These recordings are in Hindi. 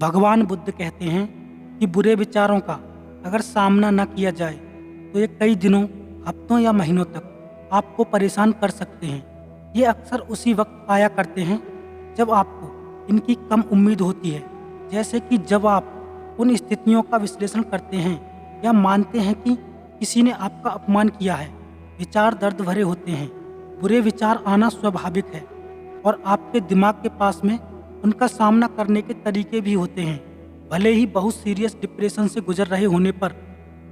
भगवान बुद्ध कहते हैं कि बुरे विचारों का अगर सामना न किया जाए तो ये कई दिनों, हफ्तों या महीनों तक आपको परेशान कर सकते हैं। ये अक्सर उसी वक्त आया करते हैं जब आपको इनकी कम उम्मीद होती है, जैसे कि जब आप उन स्थितियों का विश्लेषण करते हैं या मानते हैं कि किसी ने आपका अपमान किया है। विचार दर्द भरे होते हैं। बुरे विचार आना स्वाभाविक है और आपके दिमाग के पास में उनका सामना करने के तरीके भी होते हैं। भले ही बहुत सीरियस डिप्रेशन से गुजर रहे होने पर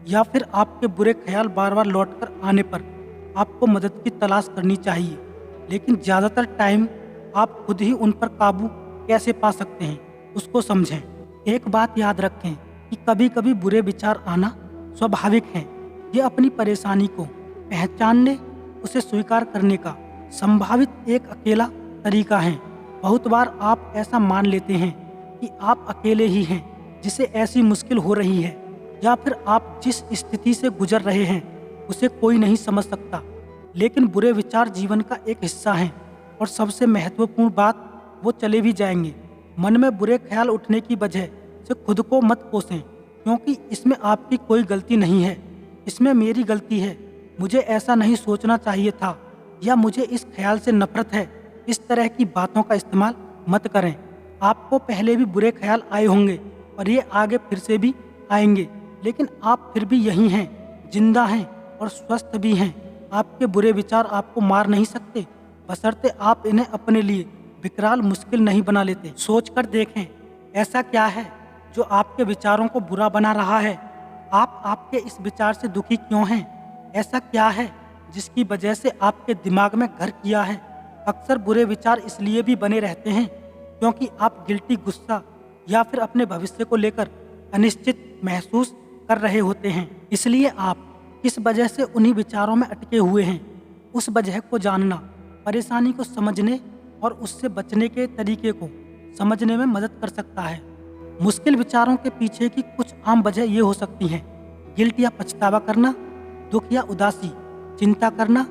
या फिर आपके बुरे ख्याल बार बार लौटकर आने पर आपको मदद की तलाश करनी चाहिए, लेकिन ज़्यादातर टाइम आप खुद ही उन पर काबू कैसे पा सकते हैं उसको समझें। एक बात याद रखें कि कभी कभी बुरे विचार आना स्वाभाविक है। ये अपनी परेशानी को पहचानने, उसे स्वीकार करने का संभावित एक अकेला तरीका है। बहुत बार आप ऐसा मान लेते हैं कि आप अकेले ही हैं जिसे ऐसी मुश्किल हो रही है, या फिर आप जिस स्थिति से गुजर रहे हैं उसे कोई नहीं समझ सकता। लेकिन बुरे विचार जीवन का एक हिस्सा हैं और सबसे महत्वपूर्ण बात, वो चले भी जाएंगे। मन में बुरे ख्याल उठने की वजह से खुद को मत कोसें, क्योंकि इसमें आपकी कोई गलती नहीं है। इसमें मेरी गलती है, मुझे ऐसा नहीं सोचना चाहिए था, या मुझे इस ख्याल से नफरत है। इस तरह की बातों का इस्तेमाल मत करें। आपको पहले भी बुरे ख्याल आए होंगे और ये आगे फिर से भी आएंगे, लेकिन आप फिर भी यही हैं, जिंदा हैं और स्वस्थ भी हैं। आपके बुरे विचार आपको मार नहीं सकते, बशर्ते आप इन्हें अपने लिए विकराल मुश्किल नहीं बना लेते। सोच कर देखें, ऐसा क्या है जो आपके विचारों को बुरा बना रहा है? आप आपके इस विचार से दुखी क्यों हैं? ऐसा क्या है जिसकी वजह से आपके दिमाग में घर किया है? अक्सर बुरे विचार इसलिए भी बने रहते हैं क्योंकि आप गिल्टी, गुस्सा या फिर अपने भविष्य को लेकर अनिश्चित महसूस कर रहे होते हैं। इसलिए आप किस वजह से उन्हीं विचारों में अटके हुए हैं, उस वजह को जानना परेशानी को समझने और उससे बचने के तरीके को समझने में मदद कर सकता है। मुश्किल विचारों के पीछे की कुछ आम वजह ये हो सकती हैं: गिल्ट या पछतावा करना, दुख या उदासी, चिंता करना,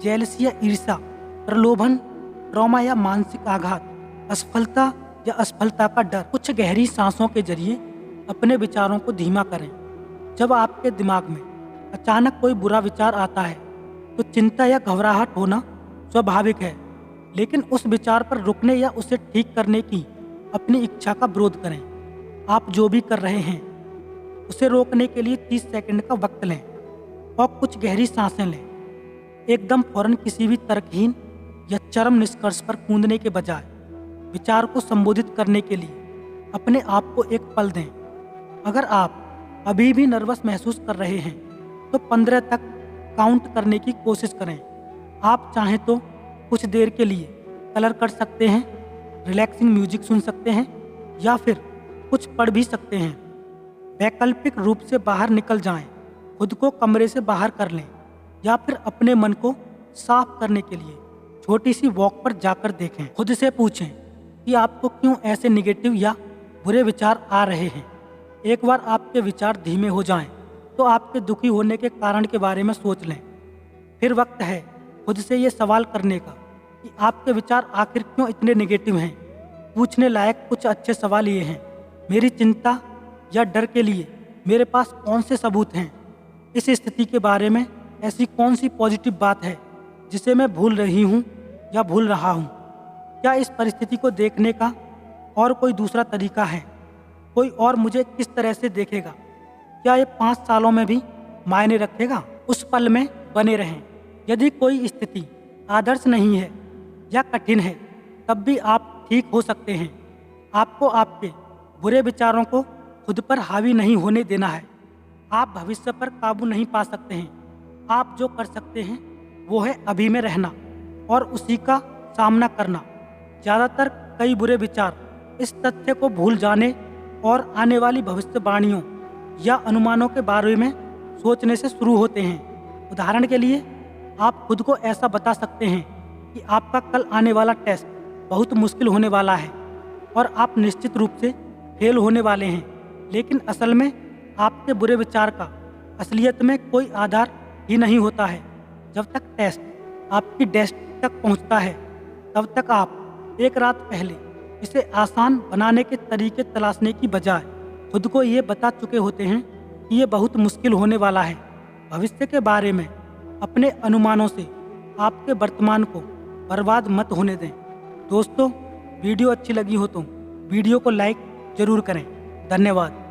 जेलसी या ईर्ष्या, प्रलोभन, ट्रॉमा या मानसिक आघात, असफलता या असफलता का डर। कुछ गहरी सांसों के जरिए अपने विचारों को धीमा करें। जब आपके दिमाग में अचानक कोई बुरा विचार आता है तो चिंता या घबराहट होना स्वाभाविक है, लेकिन उस विचार पर रुकने या उसे ठीक करने की अपनी इच्छा का विरोध करें। आप जो भी कर रहे हैं उसे रोकने के लिए 30 सेकंड का वक्त लें और कुछ गहरी सांसें लें। एकदम फौरन किसी भी तर्कहीन या चरम निष्कर्ष पर कूदने के बजाय विचार को संबोधित करने के लिए अपने आप को एक पल दें। अगर आप अभी भी नर्वस महसूस कर रहे हैं तो 15 तक काउंट करने की कोशिश करें। आप चाहें तो कुछ देर के लिए कलर कर सकते हैं, रिलैक्सिंग म्यूजिक सुन सकते हैं या फिर कुछ पढ़ भी सकते हैं। वैकल्पिक रूप से बाहर निकल जाएं, खुद को कमरे से बाहर कर लें या फिर अपने मन को साफ करने के लिए छोटी सी वॉक पर जाकर देखें। खुद से पूछें कि आपको क्यों ऐसे निगेटिव या बुरे विचार आ रहे हैं। एक बार आपके विचार धीमे हो जाएं तो आपके दुखी होने के कारण के बारे में सोच लें। फिर वक्त है खुद से ये सवाल करने का कि आपके विचार आखिर क्यों इतने नेगेटिव हैं। पूछने लायक कुछ अच्छे सवाल ये हैं: मेरी चिंता या डर के लिए मेरे पास कौन से सबूत हैं? इस स्थिति के बारे में ऐसी कौन सी पॉजिटिव बात है जिसे मैं भूल रही हूँ या भूल रहा हूँ? क्या इस परिस्थिति को देखने का और कोई दूसरा तरीका है? कोई और मुझे किस तरह से देखेगा? क्या ये 5 सालों में भी मायने रखेगा? उस पल में बने रहें। यदि कोई स्थिति आदर्श नहीं है या कठिन है, तब भी आप ठीक हो सकते हैं। आपको आपके बुरे विचारों को खुद पर हावी नहीं होने देना है। आप भविष्य पर काबू नहीं पा सकते हैं। आप जो कर सकते हैं वो है अभी में रहना और उसी का सामना करना। ज़्यादातर कई बुरे विचार इस तथ्य को भूल जाने और आने वाली भविष्यवाणियों या अनुमानों के बारे में सोचने से शुरू होते हैं। उदाहरण के लिए, आप खुद को ऐसा बता सकते हैं कि आपका कल आने वाला टेस्ट बहुत मुश्किल होने वाला है और आप निश्चित रूप से फेल होने वाले हैं, लेकिन असल में आपके बुरे विचार का असलियत में कोई आधार ही नहीं होता है। जब तक टेस्ट आपकी डेस्क तक पहुंचता है, तब तक आप एक रात पहले इसे आसान बनाने के तरीके तलाशने की बजाय खुद को ये बता चुके होते हैं कि ये बहुत मुश्किल होने वाला है। भविष्य के बारे में अपने अनुमानों से आपके वर्तमान को बर्बाद मत होने दें। दोस्तों, वीडियो अच्छी लगी हो तो वीडियो को लाइक जरूर करें। धन्यवाद।